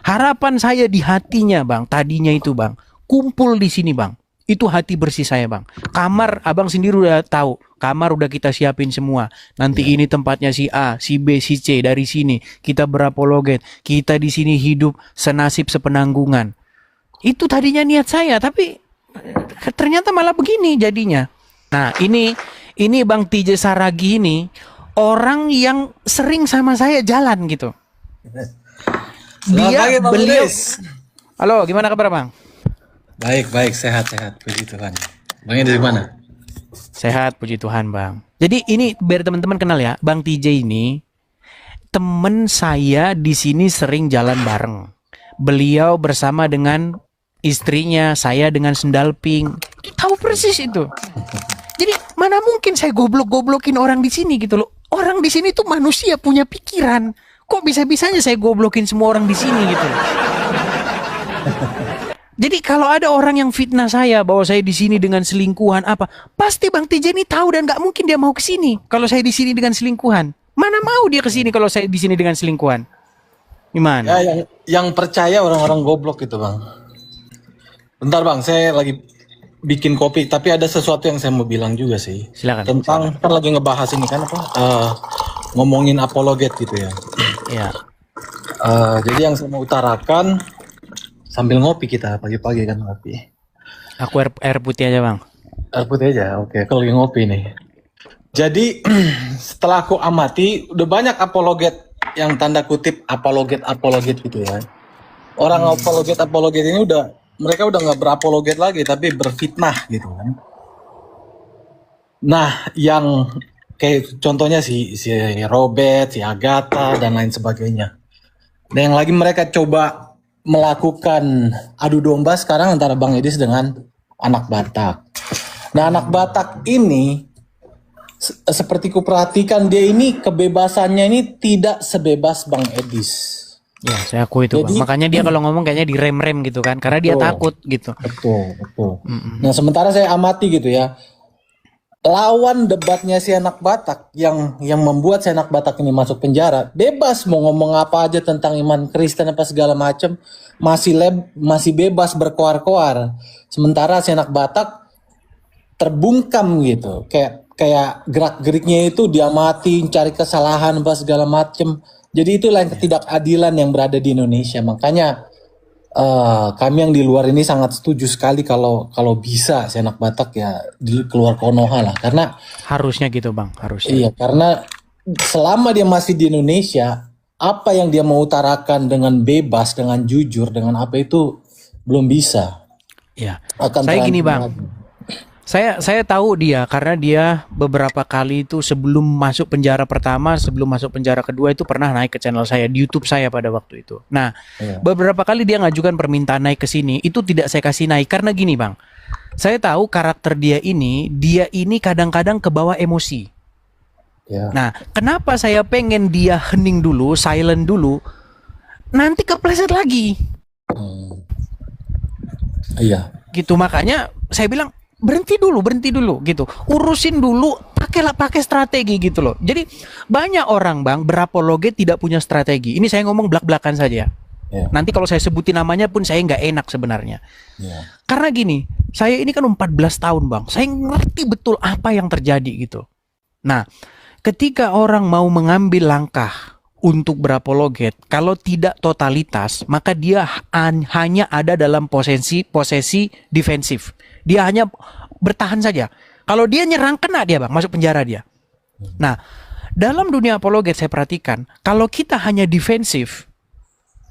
Harapan saya di hatinya bang, tadinya itu bang, kumpul di sini bang. Itu hati bersih saya bang. Kamar abang sendiri udah tahu. Kamar udah kita siapin semua. Nanti Ya. ini tempatnya si A, si B, si C. Dari sini kita berapologet. Kita di sini hidup senasib sepenanggungan. Itu tadinya niat saya, tapi ternyata malah begini jadinya. Nah ini Bang TJ Saragi ini orang yang sering sama saya jalan gitu. Selamat pagi Bang Beliau. Idris. Halo, gimana kabar bang? Baik, baik, sehat, puji Tuhan. Bangnya dari mana? Sehat, puji Tuhan bang. Jadi ini biar teman-teman kenal ya, Bang TJ ini temen saya di sini sering jalan bareng. Beliau bersama dengan istrinya, saya dengan sendal pink. Tahu persis itu. Jadi mana mungkin saya goblok-goblokin orang di sini gitu loh. Orang di sini tuh manusia punya pikiran. Kok bisa-bisanya saya goblokin semua orang di sini gitu loh. Jadi kalau ada orang yang fitnah saya bahwa saya di sini dengan selingkuhan apa, pasti Bang TJ ini tahu dan nggak mungkin dia mau ke sini kalau saya di sini dengan selingkuhan. Mana mau dia ke sini kalau saya di sini dengan selingkuhan? Gimana? Ya, yang percaya orang-orang goblok gitu Bang. Bentar Bang, saya lagi bikin kopi, tapi ada sesuatu yang saya mau bilang juga sih. Silakan. Tentang kan lagi ngebahas ini kan apa? Ngomongin apologet gitu ya. Ya. Jadi yang saya mau utarakan sambil ngopi kita pagi-pagi kan ngopi. Aku air putih aja bang. Air putih aja, oke. Kalau lagi ngopi nih. Jadi setelah aku amati, udah banyak apologet yang tanda kutip apologet gitu ya. Orang apologet ini mereka udah nggak berapologet lagi, tapi berfitnah gitu kan. Nah, yang kayak contohnya si Robert, si Agatha dan lain sebagainya. Dan yang lagi mereka coba melakukan adu domba sekarang antara Bang Edis dengan anak Batak. Nah, anak Batak ini seperti kuperhatikan dia ini kebebasannya ini tidak sebebas Bang Edis. Ya saya akui itu Jadi, bang. Makanya dia kalau ngomong kayaknya direm-rem gitu kan. Karena dia Betul. takut gitu. Betul. Nah, sementara saya amati gitu ya. Lawan debatnya si anak Batak yang membuat si anak Batak ini masuk penjara, bebas mau ngomong apa aja tentang iman Kristen apa segala macam, masih bebas berkoar-koar. Sementara si anak Batak terbungkam gitu, kayak gerak-geriknya itu diamati, cari kesalahan apa segala macam. Jadi itulah yang ketidakadilan yang berada di Indonesia. Makanya kami yang di luar ini sangat setuju sekali kalau bisa si anak Batak ya keluar Konoha lah, karena Harusnya gitu bang. Harusnya. iya, karena selama dia masih di Indonesia, apa yang dia mau utarakan dengan bebas, dengan jujur, dengan apa itu belum bisa. Ya. Akan Saya gini terancam bang. lagi. Saya tahu dia karena dia beberapa kali itu sebelum masuk penjara pertama, sebelum masuk penjara kedua itu pernah naik ke channel saya di YouTube saya pada waktu itu. Nah, Iya. beberapa kali dia ngajukan permintaan naik ke sini, itu tidak saya kasih naik karena gini, Bang. Saya tahu karakter dia ini kadang-kadang kebawa emosi. Ya. Nah, kenapa saya pengen dia hening dulu, silent dulu, nanti kepleset lagi. Iya. Gitu, makanya saya bilang berhenti dulu gitu, urusin dulu, pakai strategi gitu loh. Jadi banyak orang bang berapologet tidak punya strategi. Ini saya ngomong belak-belakan saja. Ya. Nanti kalau saya sebutin namanya pun saya nggak enak sebenarnya. Ya. Karena gini, saya ini kan 14 tahun bang, saya ngerti betul apa yang terjadi gitu. Nah, ketika orang mau mengambil langkah untuk berapologet, kalau tidak totalitas, maka dia hanya ada dalam posisi defensif. Dia hanya bertahan saja. Kalau dia nyerang, kena dia bang, masuk penjara dia. Nah, dalam dunia apologet saya perhatikan, kalau kita hanya defensif,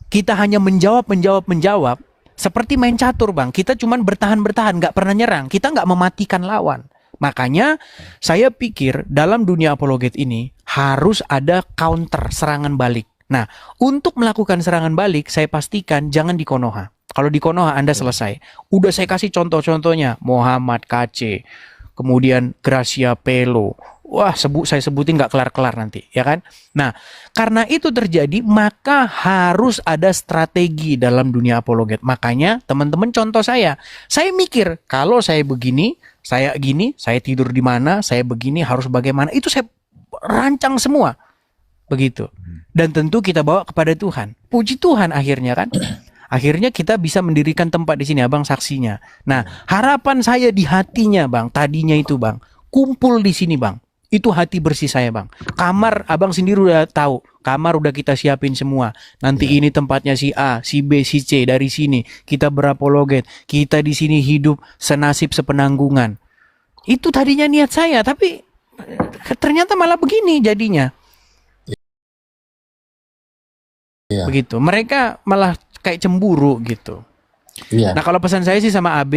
kita hanya menjawab, seperti main catur bang, kita cuma bertahan, nggak pernah nyerang, kita nggak mematikan lawan. Makanya saya pikir dalam dunia apologet ini harus ada counter, serangan balik. Nah, untuk melakukan serangan balik, saya pastikan jangan di Konoha. Kalau di Konoha Anda selesai. Udah saya kasih contoh-contohnya. Muhammad KC, kemudian Gracia Pelo. Wah, saya sebutin nggak kelar-kelar nanti, ya kan? Nah, karena itu terjadi, maka harus ada strategi dalam dunia apologet. Makanya, teman-teman contoh saya mikir, kalau saya begini, saya gini, saya tidur di mana, saya begini, harus bagaimana, itu saya rancang semua. begitu. Dan tentu kita bawa kepada Tuhan. Puji Tuhan akhirnya kan. Akhirnya kita bisa mendirikan tempat di sini, Abang saksinya. Nah, harapan saya di hatinya, Bang, tadinya itu, Bang, kumpul di sini, Bang. Itu hati bersih saya, Bang. Kamar, Abang sendiri udah tahu. Kamar udah kita siapin semua. Nanti ini tempatnya si A, si B, si C. Dari sini kita berapologet. Kita di sini hidup senasib sepenanggungan. Itu tadinya niat saya, tapi ternyata malah begini jadinya. Begitu. Mereka malah kayak cemburu gitu. Nah, kalau pesan saya sih sama AB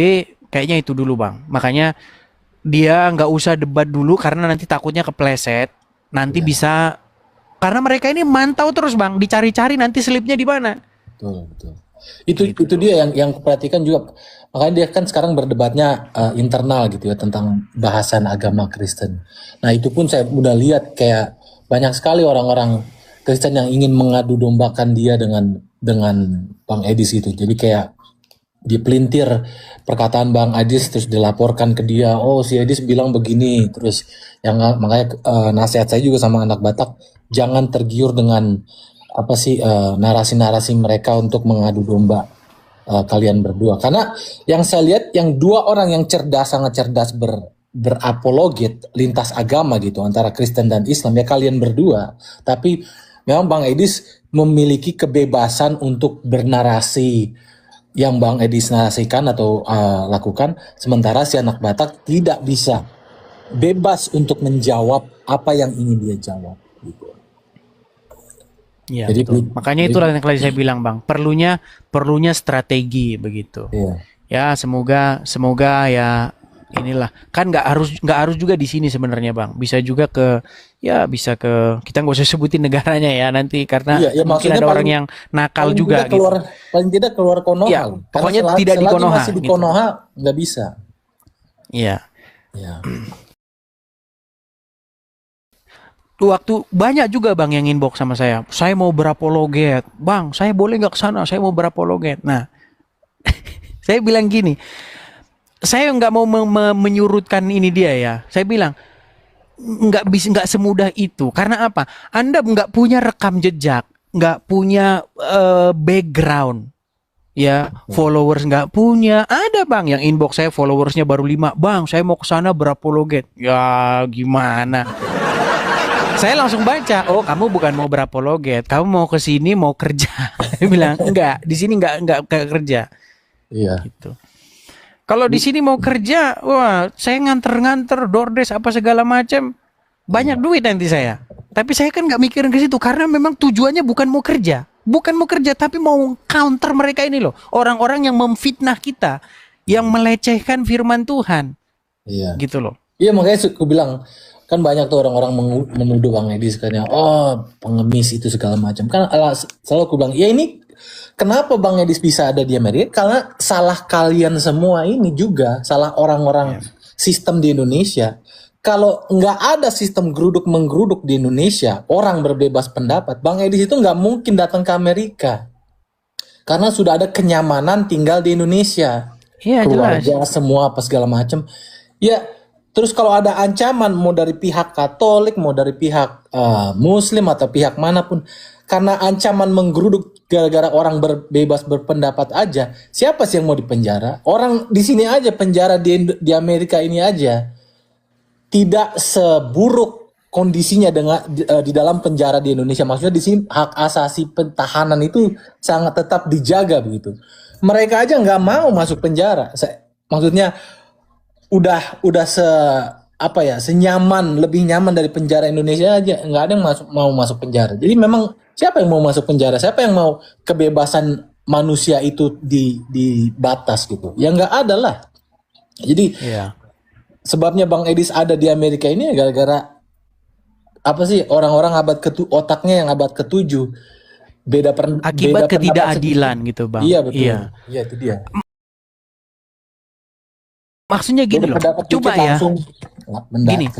kayaknya itu dulu, Bang. Makanya dia nggak usah debat dulu karena nanti takutnya kepleset. Nanti bisa, karena mereka ini mantau terus, Bang, dicari-cari nanti selipnya di mana. Betul. Itu dia yang kuperhatikan juga. Makanya dia kan sekarang berdebatnya internal gitu ya tentang bahasan agama Kristen. Nah, itu pun saya udah lihat kayak banyak sekali orang-orang Kristen yang ingin mengadu dombakan dia dengan Bang Edis itu. Jadi kayak dipelintir perkataan Bang Edis terus dilaporkan ke dia. Oh, si Edis bilang begini. Terus makanya nasihat saya juga sama anak Batak, jangan tergiur dengan narasi-narasi mereka untuk mengadu domba kalian berdua. Karena yang saya lihat yang dua orang yang sangat cerdas berapologet lintas agama gitu antara Kristen dan Islam ya kalian berdua. Tapi memang Bang Edis memiliki kebebasan untuk bernarasi yang Bang Edis narasikan atau lakukan, sementara si anak Batak tidak bisa bebas untuk menjawab apa yang ingin dia jawab. Gitu. Ya, jadi makanya itulah yang tadi saya bilang, Bang. Perlunya strategi begitu. Iya. Ya semoga ya. Inilah kan nggak harus juga di sini sebenarnya, Bang. Bisa juga bisa ke kita nggak usah sebutin negaranya ya nanti karena mungkin ada orang yang nakal juga gitu. Paling tidak keluar Konoha. Ya, pokoknya tidak di Konoha. Masih di Konoha nggak bisa. Iya. Ya. Waktu banyak juga, Bang, yang inbox sama saya. Saya mau berapologet, Bang. Saya boleh nggak ke sana? Saya mau berapologet. Nah, saya bilang gini. Saya nggak mau menyurutkan ini dia ya. Saya bilang nggak semudah itu. Karena apa? Anda nggak punya rekam jejak, nggak punya background, ya followers nggak punya. Ada, Bang, yang inbox saya followersnya baru 5. Bang, saya mau ke sana berapologet. Ya gimana? Saya langsung baca. Oh, kamu bukan mau berapologet, kamu mau ke sini mau kerja. Saya bilang enggak, di sini nggak kerja. Iya. Gitu. Kalau di sini mau kerja, wah, saya nganter DoorDash apa segala macam, banyak duit nanti saya. Tapi saya kan nggak mikirin ke situ karena memang tujuannya bukan mau kerja, tapi mau counter mereka ini loh, orang-orang yang memfitnah kita, yang melecehkan firman Tuhan. Iya. Gitu loh. Iya, makanya aku bilang kan banyak tuh orang-orang menuduh Bang Edis katanya, oh pengemis itu segala macam. Kan selalu aku bilang, ya ini kenapa Bang Edis bisa ada di Amerika? Karena salah kalian semua ini juga, salah orang-orang sistem di Indonesia. Kalau nggak ada sistem geruduk-menggeruduk di Indonesia, orang berbebas pendapat, Bang Edis itu nggak mungkin datang ke Amerika. Karena sudah ada kenyamanan tinggal di Indonesia. Iya, keluarga, jelas. Semua apa segala macam. Ya, terus kalau ada ancaman mau dari pihak Katolik, mau dari pihak Muslim atau pihak manapun, karena ancaman menggeruduk gara-gara orang bebas berpendapat aja, siapa sih yang mau dipenjara? Orang di sini aja penjara di Amerika ini aja tidak seburuk kondisinya dengan di dalam penjara di Indonesia. Maksudnya di sini hak asasi pertahanan itu sangat tetap dijaga begitu. Mereka aja nggak mau masuk penjara. Maksudnya udah senyaman, lebih nyaman dari penjara Indonesia aja, nggak ada yang mau masuk penjara. Jadi memang siapa yang mau masuk penjara? Siapa yang mau kebebasan manusia itu dibatas gitu? Ya nggak ada lah. Jadi sebabnya Bang Edis ada di Amerika ini gara-gara orang-orang otaknya yang abad ke-7 akibat ketidakadilan gitu, Bang. Iya betul. Iya itu dia. Maksudnya gini loh, coba ya.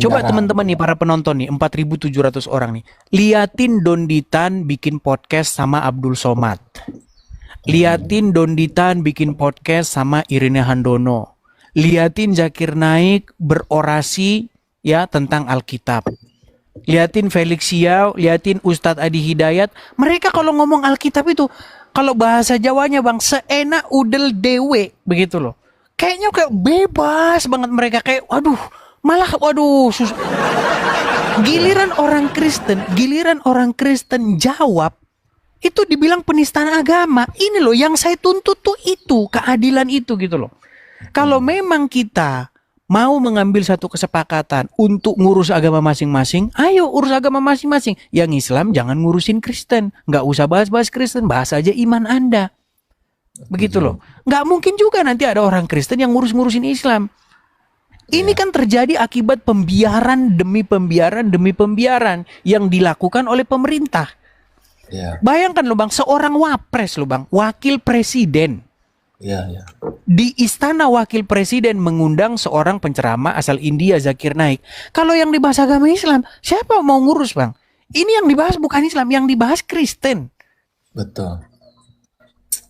Coba teman-teman nih, para penonton nih, 4.700 orang nih, liatin Donditan bikin podcast sama Abdul Somad, liatin Donditan bikin podcast sama Irene Handono, liatin Zakir Naik berorasi ya tentang Alkitab. liatin Felix Siau, liatin Ustadz Adi Hidayat. Mereka kalau ngomong Alkitab itu, kalau bahasa Jawanya bang, seenak udel dewe, begitu loh. Kayaknya kayak bebas banget mereka, kayak waduh, giliran orang Kristen jawab, itu dibilang penistaan agama. Ini loh yang saya tuntut tuh itu, keadilan itu gitu loh. Kalau memang kita mau mengambil satu kesepakatan untuk ngurus agama masing-masing, ayo urus agama masing-masing. Yang Islam jangan ngurusin Kristen. Nggak usah bahas-bahas Kristen, bahas aja iman Anda. Begitu loh. Nggak mungkin juga nanti ada orang Kristen yang ngurus-ngurusin Islam. Ini kan terjadi akibat pembiaran demi pembiaran yang dilakukan oleh pemerintah. Bayangkan loh bang, seorang wapres loh bang, wakil presiden. Di istana wakil presiden mengundang seorang penceramah asal India, Zakir Naik. Kalau yang dibahas agama Islam, siapa mau ngurus bang? Ini yang dibahas bukan Islam, yang dibahas Kristen. Betul.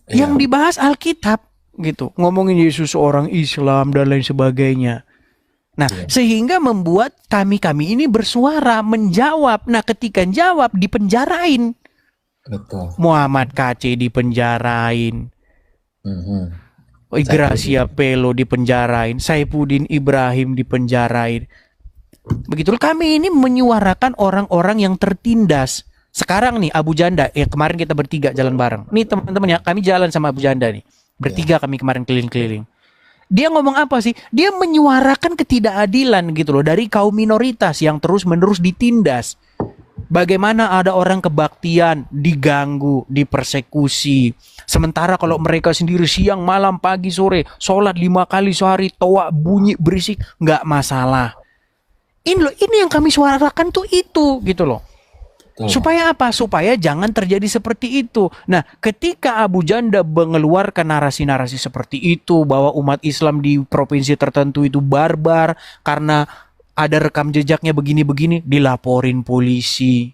Yang dibahas Alkitab gitu. Ngomongin Yesus seorang Islam dan lain sebagainya. Nah, sehingga membuat kami ini bersuara, menjawab. Nah, ketika jawab dipenjarain. Betul. Muhammad KC dipenjarain. Gracia Pelo dipenjarain, Saifuddin Ibrahim dipenjarain. Begitu kami ini menyuarakan orang-orang yang tertindas. Sekarang nih Abu Janda, kemarin kita bertiga jalan bareng. Nih teman-teman ya, kami jalan sama Abu Janda nih. Bertiga kami kemarin keliling-keliling. Dia ngomong apa sih? Dia menyuarakan ketidakadilan gitu loh dari kaum minoritas yang terus-menerus ditindas. Bagaimana ada orang kebaktian diganggu, dipersekusi. Sementara kalau mereka sendiri siang, malam, pagi, sore, sholat 5 kali sehari, toa bunyi berisik, nggak masalah. Ini yang kami suarakan tuh itu gitu loh. Supaya apa? Supaya jangan terjadi seperti itu. Nah, ketika Abu Janda mengeluarkan narasi-narasi seperti itu, bahwa umat Islam di provinsi tertentu itu barbar karena ada rekam jejaknya begini-begini, dilaporin polisi.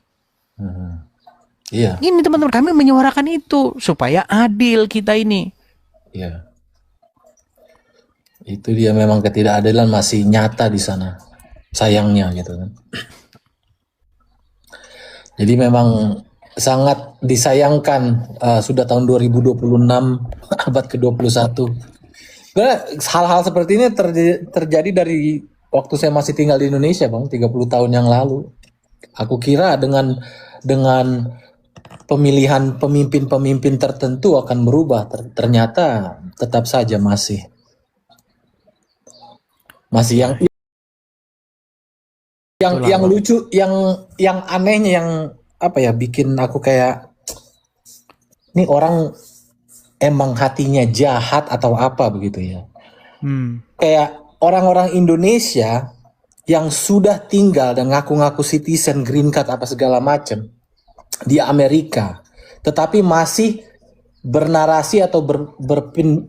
Ini teman-teman, kami menyuarakan itu supaya adil kita ini. Itu dia, memang ketidakadilan masih nyata di sana, sayangnya gitu kan. Jadi memang sangat disayangkan sudah tahun 2026 abad ke-21. Hal-hal seperti ini terjadi dari waktu saya masih tinggal di Indonesia, Bang, 30 tahun yang lalu. Aku kira dengan pemilihan pemimpin-pemimpin tertentu akan berubah. Ternyata tetap saja masih yang lucu, yang anehnya, yang apa ya, bikin aku kayak ini orang emang hatinya jahat atau apa begitu ya. Kayak orang-orang Indonesia yang sudah tinggal dan ngaku-ngaku citizen, green card apa segala macam di Amerika, tetapi masih bernarasi atau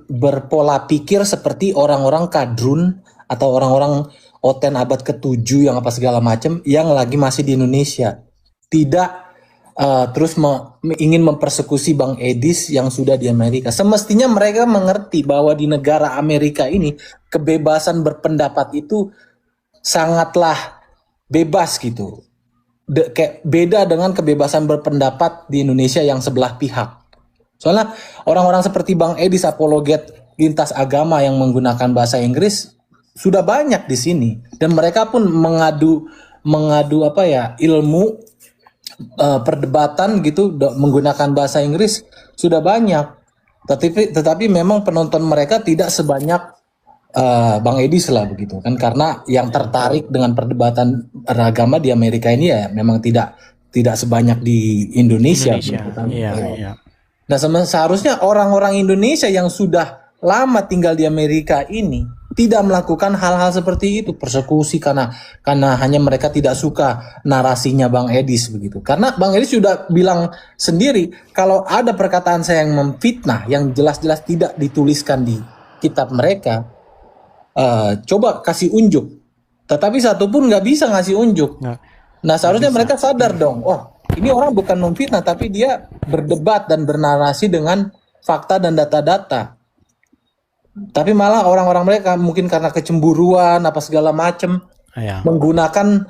berpola pikir seperti orang-orang kadrun atau orang-orang Oten abad ke-7 yang apa segala macam yang lagi masih di Indonesia. Tidak terus ingin mempersekusi Bang Edis yang sudah di Amerika. Semestinya mereka mengerti bahwa di negara Amerika ini kebebasan berpendapat itu sangatlah bebas gitu. Kayak beda dengan kebebasan berpendapat di Indonesia yang sebelah pihak. Soalnya orang-orang seperti Bang Edis, apologet lintas agama yang menggunakan bahasa Inggris sudah banyak di sini, dan mereka pun mengadu apa ya, ilmu perdebatan gitu menggunakan bahasa Inggris sudah banyak. Tetapi memang penonton mereka tidak sebanyak Bang Edis lah begitu kan, karena yang tertarik dengan perdebatan agama di Amerika ini ya memang tidak sebanyak di Indonesia. Kan? Nah, seharusnya orang-orang Indonesia yang sudah lama tinggal di Amerika ini tidak melakukan hal-hal seperti itu, persekusi karena hanya mereka tidak suka narasinya Bang Edis begitu. Karena Bang Edis sudah bilang sendiri kalau ada perkataan saya yang memfitnah, yang jelas-jelas tidak dituliskan di kitab mereka, coba kasih unjuk. Tetapi satu pun nggak bisa ngasih unjuk. Nah, seharusnya mereka sadar dong, ini orang bukan memfitnah, tapi dia berdebat dan bernarasi dengan fakta dan data-data. Tapi malah orang-orang mereka mungkin karena kecemburuan apa segala macam menggunakan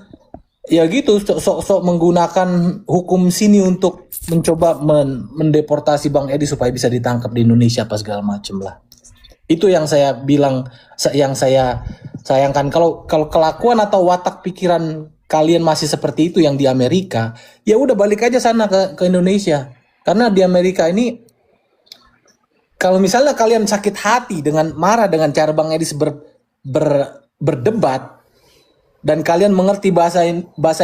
Ya gitu, sok-sok menggunakan hukum sini untuk mencoba mendeportasi Bang Edi supaya bisa ditangkap di Indonesia apa segala macem lah. Itu yang saya bilang, yang saya sayangkan. Kalau kelakuan atau watak pikiran kalian masih seperti itu yang di Amerika, ya udah balik aja sana ke Indonesia. Karena di Amerika ini, kalau misalnya kalian sakit hati dengan marah dengan cara Bang Edis berdebat dan kalian mengerti bahasa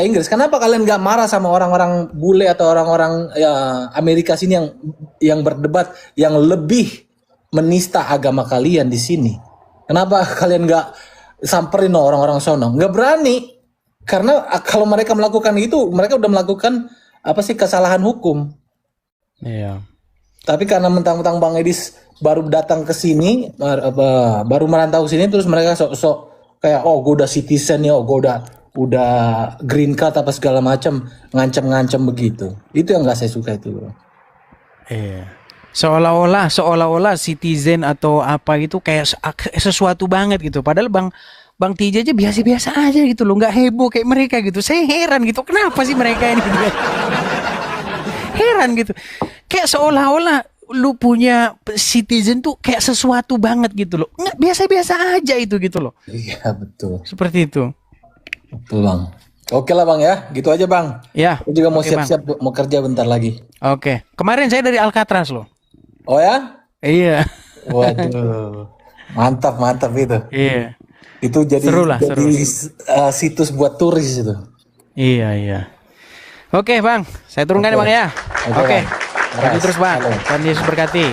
Inggris, kenapa kalian nggak marah sama orang-orang bule atau orang-orang ya, Amerika sini yang berdebat yang lebih menista agama kalian di sini? Kenapa kalian nggak samperin orang-orang sono? Nggak berani, karena kalau mereka melakukan itu, mereka udah melakukan apa sih, kesalahan hukum. Iya. Tapi karena mentang-mentang Bang Edis baru datang ke sini, baru merantau ke sini, terus mereka sok-sok kayak, oh gue udah citizen ya, oh gue udah green card apa segala macam, ngancem-ngancem begitu. Itu yang nggak saya suka itu, bro. Iya. Seolah-olah citizen atau apa itu kayak sesuatu banget gitu. Padahal Bang TJ aja biasa-biasa aja gitu loh, nggak heboh kayak mereka gitu. Saya heran gitu, kenapa sih mereka ini? Heran gitu. Kayak seolah-olah lu punya citizen tuh kayak sesuatu banget gitu loh. Nggak, biasa-biasa aja itu gitu loh. Iya betul. Seperti itu. Betul Bang. Oke lah Bang ya, gitu aja Bang. Ya. Aku juga mau oke, siap-siap mau kerja bentar lagi. Oke. Kemarin saya dari Alcatraz loh. Oh ya? Iya. Waduh. Mantap itu. Iya. Itu jadi Seru lah, seru. situs buat turis itu. Iya. Oke Bang, saya turunkan ya Bang ya. Oke. Lanjut terus Bang. Tuhan Yesus berkati.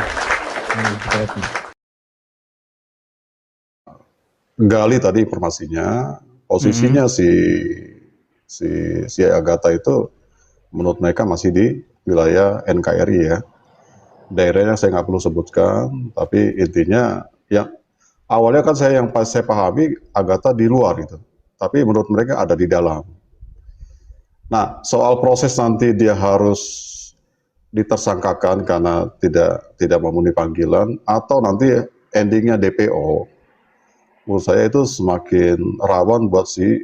Gali tadi informasinya, posisinya si Agatha itu menurut mereka masih di wilayah NKRI ya. Daerahnya saya nggak perlu sebutkan, tapi intinya yang awalnya kan yang saya pahami Agatha di luar gitu, tapi menurut mereka ada di dalam. Nah, soal proses nanti dia harus ditersangkakan karena tidak memenuhi panggilan atau nanti endingnya DPO, menurut saya itu semakin rawan buat si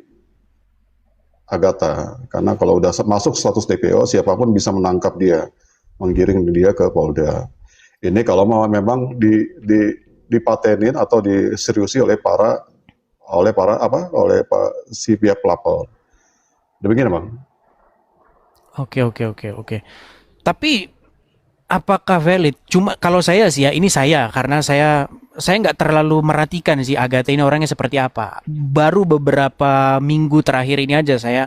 Agatha, karena kalau udah masuk status DPO siapapun bisa menangkap dia, menggiring dia ke Polda. Ini kalau memang dipatenin atau diseriusi oleh si pihak pelapor. Demikian Bang. Oke. Tapi apakah valid? Cuma kalau saya sih ya, ini karena saya nggak terlalu merhatikan sih Agatha ini orangnya seperti apa. Baru beberapa minggu terakhir ini aja saya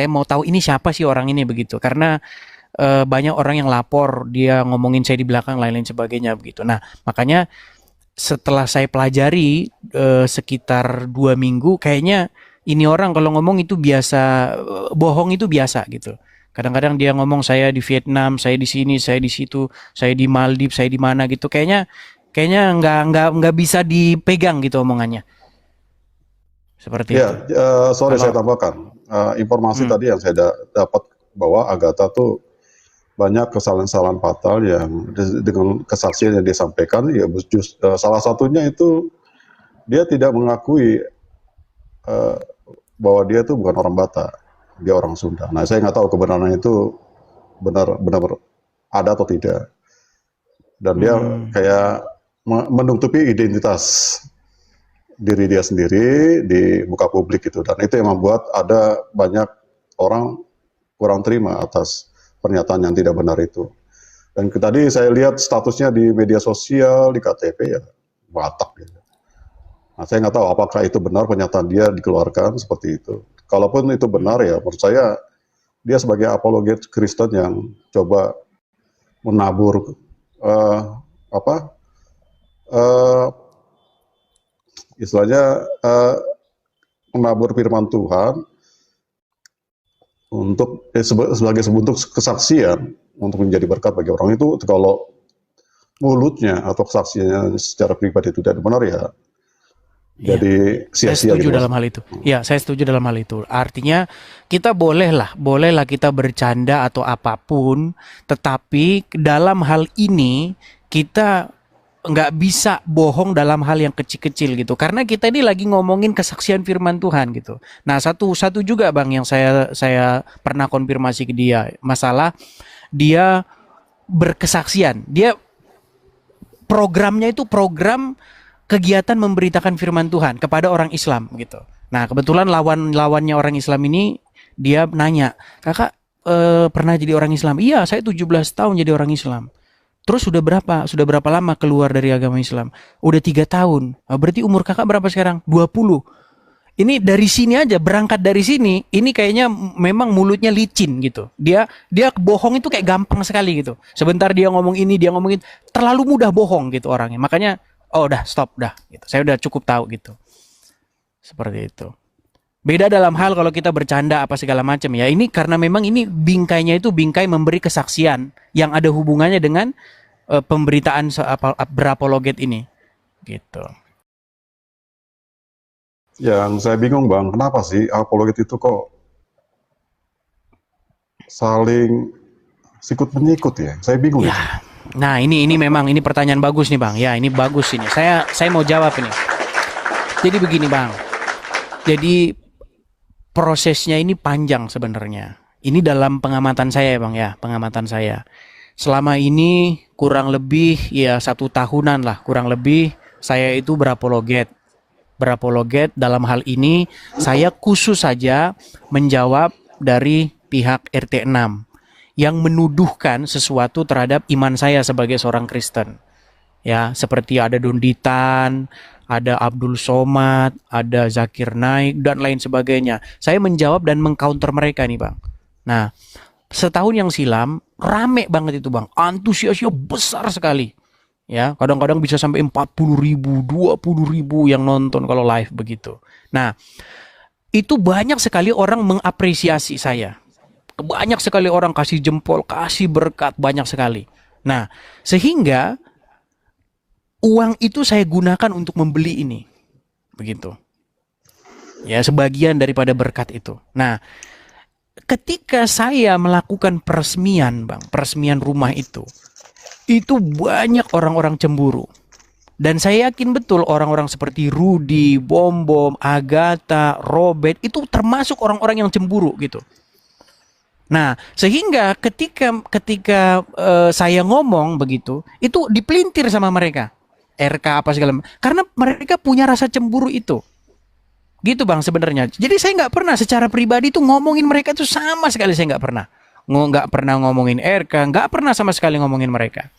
mau tahu ini siapa sih orang ini begitu. Karena banyak orang yang lapor, dia ngomongin saya di belakang lain-lain sebagainya begitu. Nah, makanya setelah saya pelajari sekitar 2 minggu, kayaknya ini orang kalau ngomong itu biasa, bohong itu biasa gitu. Kadang-kadang dia ngomong saya di Vietnam, saya di sini, saya di situ, saya di Maldives, saya di mana gitu. Kayaknya nggak bisa dipegang gitu omongannya. Seperti itu. Sorry saya tambahkan. Informasi tadi yang saya dapat bahwa Agatha tuh banyak kesalahan-kesalahan fatal yang dengan kesaksian yang disampaikan, ya salah satunya itu dia tidak mengakui bahwa dia tuh bukan orang Batak. Dia orang Sunda. Nah, saya nggak tahu kebenaran itu benar ada atau tidak. Dan dia kayak menutupi identitas diri dia sendiri di muka publik gitu. Dan itu yang membuat ada banyak orang kurang terima atas pernyataan yang tidak benar itu. Dan tadi saya lihat statusnya di media sosial, di KTP ya Batak gitu. Nah, saya nggak tahu apakah itu benar pernyataan dia dikeluarkan seperti itu. Kalaupun itu benar ya, menurut saya dia sebagai apologet Kristen yang coba menabur istilahnya menabur firman Tuhan untuk sebagai bentuk kesaksian untuk menjadi berkat bagi orang itu. Kalau mulutnya atau kesaksiannya secara pribadi itu tidak benar ya. Jadi sia-sia. Saya setuju dalam hal itu. Ya, saya setuju dalam hal itu. Artinya kita bolehlah kita bercanda atau apapun, tetapi dalam hal ini kita nggak bisa bohong dalam hal yang kecil-kecil gitu. Karena kita ini lagi ngomongin kesaksian firman Tuhan gitu. Nah, satu juga Bang yang saya pernah konfirmasi ke dia, masalah dia berkesaksian. Dia programnya itu program kegiatan memberitakan firman Tuhan kepada orang Islam gitu. Nah, kebetulan lawannya orang Islam ini dia nanya, "Kakak pernah jadi orang Islam?" "Iya, saya 17 tahun jadi orang Islam." "Terus sudah berapa lama keluar dari agama Islam?" "Udah 3 tahun." "Berarti umur kakak berapa sekarang?" 20. Ini dari sini aja, berangkat dari sini, ini kayaknya memang mulutnya licin gitu. Dia bohong itu kayak gampang sekali gitu. Sebentar dia ngomong ini, dia ngomongin, terlalu mudah bohong gitu orangnya. Makanya, oh udah stop dah gitu. Saya udah cukup tahu gitu. Seperti itu. Beda dalam hal kalau kita bercanda apa segala macam ya. Ini karena memang ini bingkainya itu bingkai memberi kesaksian yang ada hubungannya dengan pemberitaan berapologet ini. Gitu. Yang saya bingung Bang, kenapa sih apologet itu kok saling sikut menyikut ya? Saya bingung itu. Ya. Nah, ini memang ini pertanyaan bagus nih, Bang. Ya, ini bagus ini. Saya mau jawab ini. Jadi begini, Bang. Jadi prosesnya ini panjang sebenarnya. Ini dalam pengamatan saya, Bang ya, pengamatan saya. Selama ini kurang lebih ya 1 tahunan lah, kurang lebih saya itu berapologet. Berapologet dalam hal ini saya khusus saja menjawab dari pihak RT 6 yang menuduhkan sesuatu terhadap iman saya sebagai seorang Kristen. Ya, seperti ada Donditan, ada Abdul Somad, ada Zakir Naik dan lain sebagainya. Saya menjawab dan mengcounter mereka nih, Bang. Nah, setahun yang silam rame banget itu, Bang. Antusiasnya besar sekali. Ya, kadang-kadang bisa sampai 40.000, 20.000 yang nonton kalau live begitu. Nah, itu banyak sekali orang mengapresiasi saya. Banyak sekali orang kasih jempol, kasih berkat, banyak sekali. Nah, sehingga uang itu saya gunakan untuk membeli ini. Begitu. Ya, sebagian daripada berkat itu. Nah, ketika saya melakukan peresmian, Bang, peresmian rumah itu banyak orang-orang cemburu. Dan saya yakin betul orang-orang seperti Rudy, Bom Bom, Agatha, Robert itu termasuk orang-orang yang cemburu gitu. Nah, sehingga ketika saya ngomong begitu, itu dipelintir sama mereka. RK apa segala macam. Karena mereka punya rasa cemburu itu. Gitu, Bang, sebenarnya. Jadi saya nggak pernah secara pribadi tuh ngomongin mereka tuh sama sekali, saya nggak pernah. Nggak pernah ngomongin RK, nggak pernah sama sekali ngomongin mereka.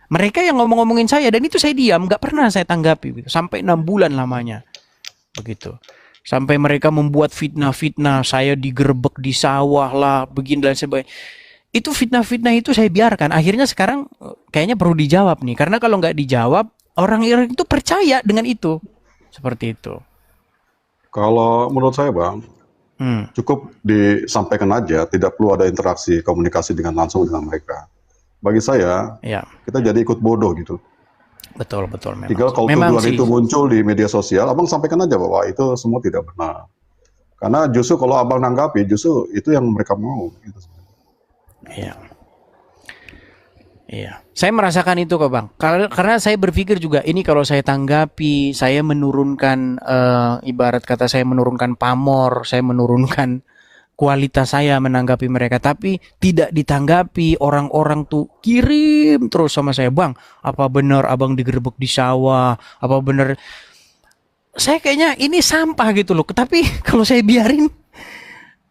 Mereka yang ngomong-ngomongin saya dan itu saya diam, nggak pernah saya tanggapi gitu. Sampai 6 bulan lamanya. Begitu. Sampai mereka membuat fitnah-fitnah, saya digerebek di sawah lah, begini dan sebagainya. Itu fitnah-fitnah itu saya biarkan. Akhirnya sekarang kayaknya perlu dijawab nih. Karena kalau nggak dijawab, orang-orang itu percaya dengan itu. Seperti itu. Kalau menurut saya Bang, cukup disampaikan aja, tidak perlu ada interaksi, komunikasi dengan langsung dengan mereka. Bagi saya, Ya, kita jadi ikut bodoh gitu. betul memang. Tinggal kalau Memang tuduhan sih. itu muncul di media sosial, abang sampaikan aja bahwa itu semua tidak benar. Karena justru kalau abang nanggapi, justru itu yang mereka mau. Gitu. Iya. Iya. Saya merasakan itu kok, Bang. Karena saya berpikir juga ini kalau saya tanggapi, saya menurunkan ibarat kata saya menurunkan pamor, saya menurunkan kualitas saya menanggapi mereka, tapi tidak ditanggapi, orang-orang tuh kirim terus sama saya, "Bang, apa benar abang digerebek di sawah? Apa benar?" Saya kayaknya ini sampah gitu loh. Tapi kalau saya biarin,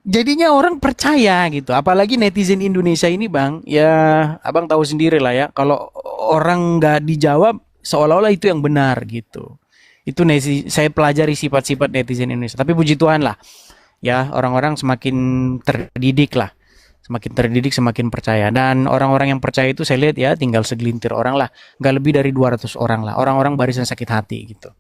jadinya orang percaya gitu. Apalagi netizen Indonesia ini, Bang. Ya, abang tahu sendiri lah ya. Kalau orang nggak dijawab, seolah-olah itu yang benar gitu. Itu saya pelajari sifat-sifat netizen Indonesia. Tapi puji Tuhan lah. Ya, orang-orang semakin terdidik lah. Semakin terdidik, semakin percaya. Dan orang-orang yang percaya itu saya lihat ya tinggal segelintir orang lah. Nggak lebih dari 200 orang lah. Orang-orang barisan sakit hati gitu.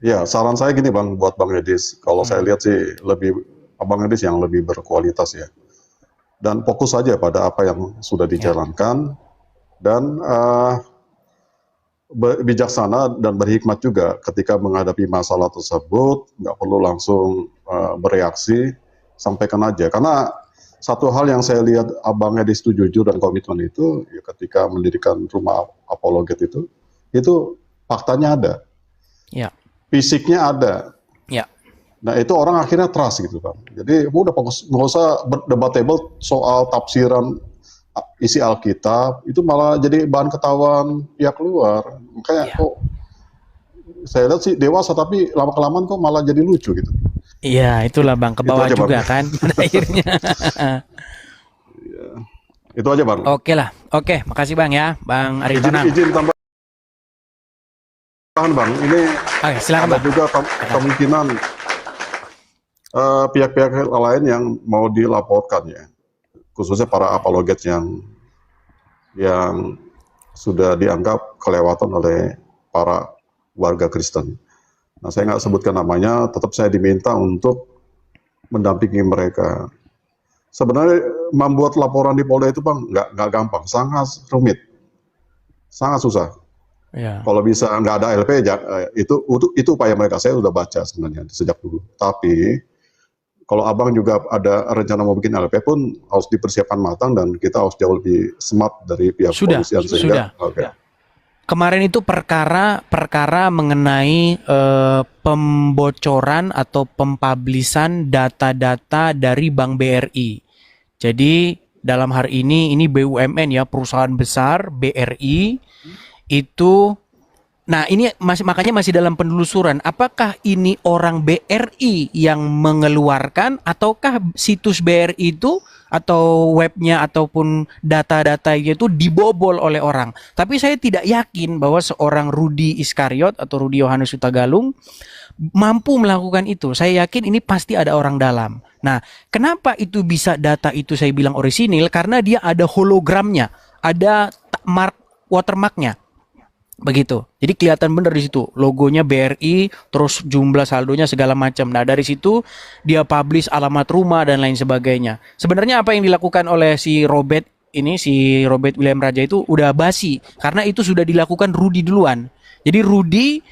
Ya, saran saya gini Bang, buat Bang Edis. Kalau saya lihat sih lebih Abang Edis yang lebih berkualitas ya. Dan fokus saja pada apa yang sudah dijalankan. Dan bijaksana dan berhikmat juga ketika menghadapi masalah tersebut, nggak perlu langsung bereaksi, sampaikan aja. Karena satu hal yang saya lihat abangnya di situ jujur dan komitmen itu, ya ketika mendirikan rumah apologet itu faktanya ada, Ya, fisiknya ada. ya, Nah itu orang akhirnya trust gitu Bang. Jadi udah fokus, nggak usah debatable soal tafsiran isi Alkitab, itu malah jadi bahan ketahuan pihak luar. Makanya ya. kok saya lihat sih dewasa tapi lama-kelamaan kok malah jadi lucu gitu. Iya, itulah Bang, ke Itu bawah aja, juga Bang. kan pada akhirnya. Itu aja Bang. Oke lah. Oke, makasih Bang ya, Bang Ari Izin, Tonang. izin tambahan Bang, ini Oke, silakan ada Bang. juga kemungkinan pihak-pihak lain yang mau dilaporkan ya, khususnya para apologet yang sudah dianggap kelewatan oleh para warga Kristen. Nah, saya nggak sebutkan namanya, tetap saya diminta untuk mendampingi mereka. Sebenarnya membuat laporan di Polda itu Bang nggak gampang, sangat rumit, sangat susah. Ya. Kalau bisa nggak ada LP, itu upaya mereka. Saya sudah baca sebenarnya sejak dulu. Tapi kalau abang juga ada rencana mau bikin LP pun harus dipersiapkan matang dan kita harus jauh lebih smart dari pihak Sudah, polisian sudah. sehingga. Oke. Kemarin itu perkara mengenai pembocoran atau pempublisan data-data dari Bank BRI. Jadi dalam hari ini BUMN ya, perusahaan besar BRI itu. Nah, ini makanya masih dalam penelusuran. Apakah ini orang BRI yang mengeluarkan ataukah situs BRI itu atau webnya ataupun data-data itu dibobol oleh orang. Tapi saya tidak yakin bahwa seorang Rudi Iskariot atau Rudi Yohanes Hutagalung mampu melakukan itu. Saya yakin ini pasti ada orang dalam. Nah, kenapa itu bisa data itu saya bilang orisinil? Karena dia ada hologramnya, ada watermarknya. Begitu. Jadi kelihatan benar di situ logonya BRI, terus jumlah saldonya segala macam. Nah, dari situ dia publish alamat rumah dan lain sebagainya. Sebenarnya apa yang dilakukan oleh si Robert William Raja itu udah basi karena itu sudah dilakukan Rudi duluan. Jadi Rudi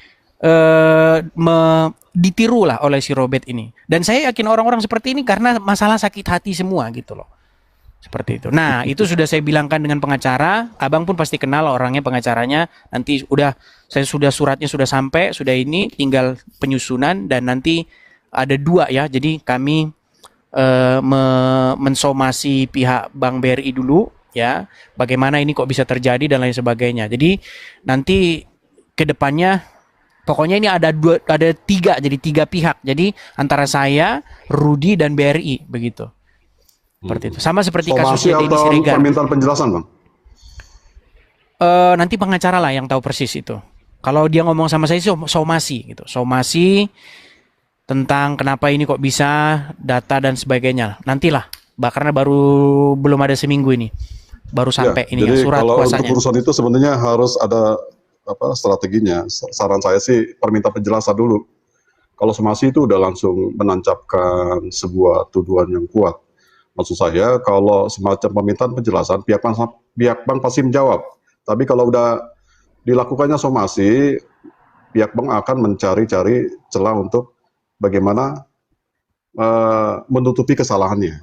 ditiru lah oleh si Robert ini. Dan saya yakin orang-orang seperti ini karena masalah sakit hati semua gitu loh. Seperti itu. Nah, itu sudah saya bilangkan dengan pengacara. Abang pun pasti kenal orangnya, pengacaranya. Nanti suratnya sudah sampai, sudah ini tinggal penyusunan dan nanti ada 2 ya. Jadi kami mensomasi pihak Bank BRI dulu ya. Bagaimana ini kok bisa terjadi dan lain sebagainya. Jadi nanti ke depannya pokoknya ini ada 3, jadi 3 pihak. Jadi antara saya, Rudi dan BRI begitu. Seperti itu. Sama seperti kasusnya Denny Siregar. Permintaan penjelasan Bang? Nanti pengacara lah yang tahu persis itu. Kalau dia ngomong sama saya somasi gitu. Somasi tentang kenapa ini kok bisa data dan sebagainya. Nantilah. Karena belum ada seminggu ini. Baru sampai ini jadi ya, surat kalau kuasanya. untuk urusan itu sebenarnya harus ada strateginya. Saran saya sih permintaan penjelasan dulu. Kalau somasi itu udah langsung menancapkan sebuah tuduhan yang kuat. Maksud saya kalau semacam permintaan penjelasan pihak bank pasti menjawab. Tapi kalau udah dilakukannya somasi, pihak bank akan mencari-cari celah untuk bagaimana menutupi kesalahannya.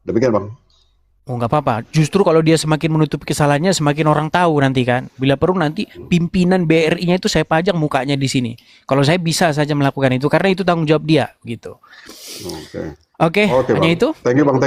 Demikian Bang. Oh, nggak apa-apa. Justru kalau dia semakin menutupi kesalahannya, semakin orang tahu nanti kan. Bila perlu nanti pimpinan BRI-nya itu saya pajang mukanya di sini. Kalau saya bisa saja melakukan itu karena itu tanggung jawab dia gitu. Oke. Oke, hanya Bang. itu. Thank you Bang.